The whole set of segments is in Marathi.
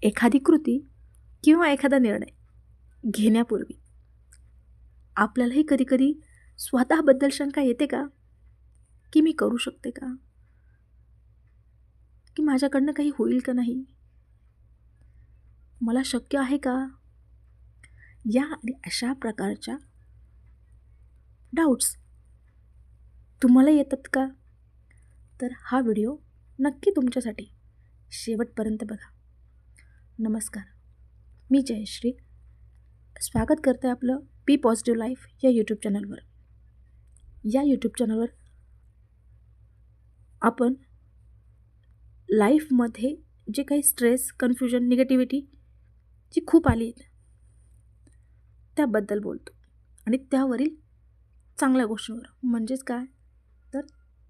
एखादी कृती किंवा एखादा निर्णय घेण्यापूर्वी आपल्यालाही कधीकधी स्वतःबद्दल शंका येते का? की मी करू शकते का? की माझ्याकडनं काही होईल का नाही? मला शक्य आहे का? या आणि अशा प्रकारच्या डाऊट्स तुम्हाला येतात का? तर हा व्हिडिओ नक्की तुमच्यासाठी शेवटपर्यंत बघा. नमस्कार, मी जयश्री. स्वागत करते आपलं बी पॉझिटिव्ह लाईफ या यूट्यूब चॅनलवर. या यूट्यूब चॅनलवर आपण लाईफमध्ये जे काही स्ट्रेस, कन्फ्युजन, निगेटिव्हिटी जी खूप आली आहेत त्याबद्दल बोलतो आणि त्यावरील चांगल्या गोष्टींवर, म्हणजेच काय तर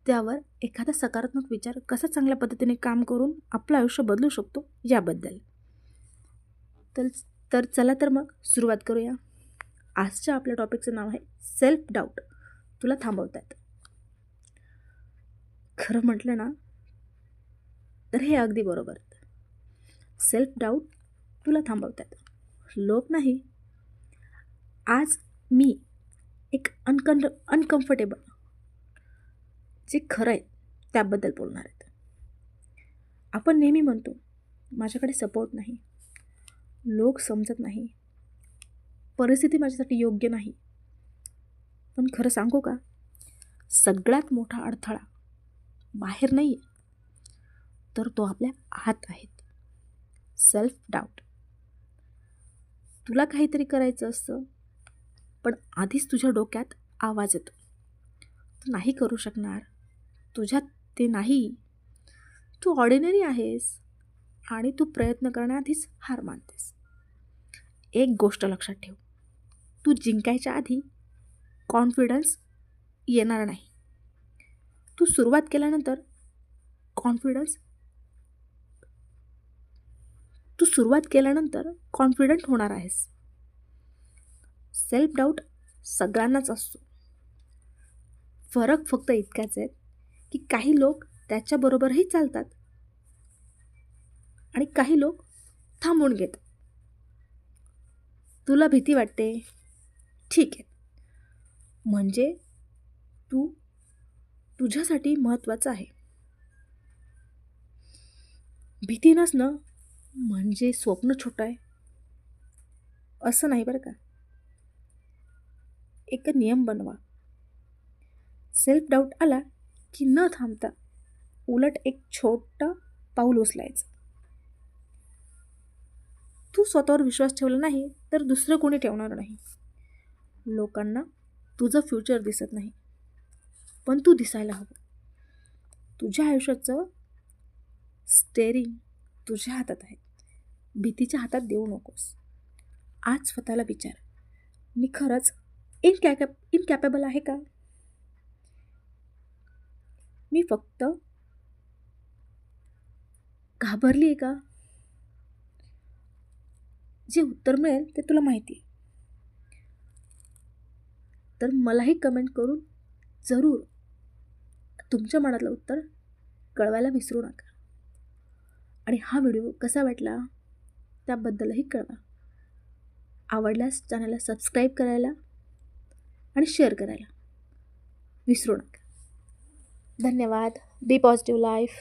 त्यावर एखादा सकारात्मक विचार कसा चांगल्या पद्धतीने काम करून आपलं आयुष्य बदलू शकतो याबद्दल. तर तर चला तर मग सुरुवात करूया. आजच्या आपल्या टॉपिकचं नाव आहे सेल्फ डाऊट तुला थांबवतात. खरं म्हटलं ना तर हे अगदी बरोबर. सेल्फ डाऊट तुला थांबवतात, लोक नाही. आज मी एक अनकम्फर्टेबल जे खरं आहे त्याबद्दल बोलणार आहेत. आपण नेहमी म्हणतो माझ्याकडे सपोर्ट नाही, लोक समजत नाही, परिस्थिती माझ्यासाठी योग्य नाही. पण खरं सांगू का, सगळ्यात मोठा अडथळा बाहेर नाही तर तो आपल्या आत आहेत. Self doubt. तुला काहीतरी करायचं असतं पण आधीच तुझ्या डोक्यात आवाज येतो, तू नाही करू शकणार, तुझ्यात ते नाही, तू ऑर्डिनरी आहेस आणि तू प्रयत्न करण्याआधीच हार मानतेस. एक गोष्ट लक्षात ठेव, तू जिंकायच्या आधी कॉन्फिडन्स येणार नाही. तू सुरुवात केल्यानंतर कॉन्फिडंट होणार आहेस. सेल्फ डाऊट सगळ्यांनाच असतो. फरक फक्त इतकाच आहे की काही लोक त्याच्याबरोबरही चालतात आणि काही लोक थांबून घेतात. तुला भीती वाटते, ठीक आहे, म्हणजे तू तुझ्यासाठी महत्त्वाचं आहे. भीती नसणं म्हणजे स्वप्न छोटं आहे असं नाही बरं का. एक नियम बनवा. सेल्फ डाऊट आला की न थांबता उलट एक छोटं पाऊल उचलायचं. तू स्वतःवर विश्वास ठेवला नाही तर दुसरं कोणी ठेवणार नाही. लोकांना तुझं फ्युचर दिसत नाही पण तू दिसायला हवं. तुझ्या आयुष्याचं स्टेअरिंग तुझ्या हातात आहे, भीतीच्या हातात देऊ नकोस. आज स्वतःला विचार, मी खरंच इनकॅपेबल आहे का? मी फक्त घाबरली आहे का? जे उत्तर मिळेल ते तुला माहिती आहे. तर मलाही कमेंट करून जरूर तुमच्या मनातलं उत्तर कळवायला विसरू नका. आणि हा व्हिडिओ कसा वाटला त्याबद्दलही कळवा. आवडल्यास चॅनलला सबस्क्राईब करायला आणि शेअर करायला विसरू नका. धन्यवाद. बी पॉझिटिव्ह लाईफ.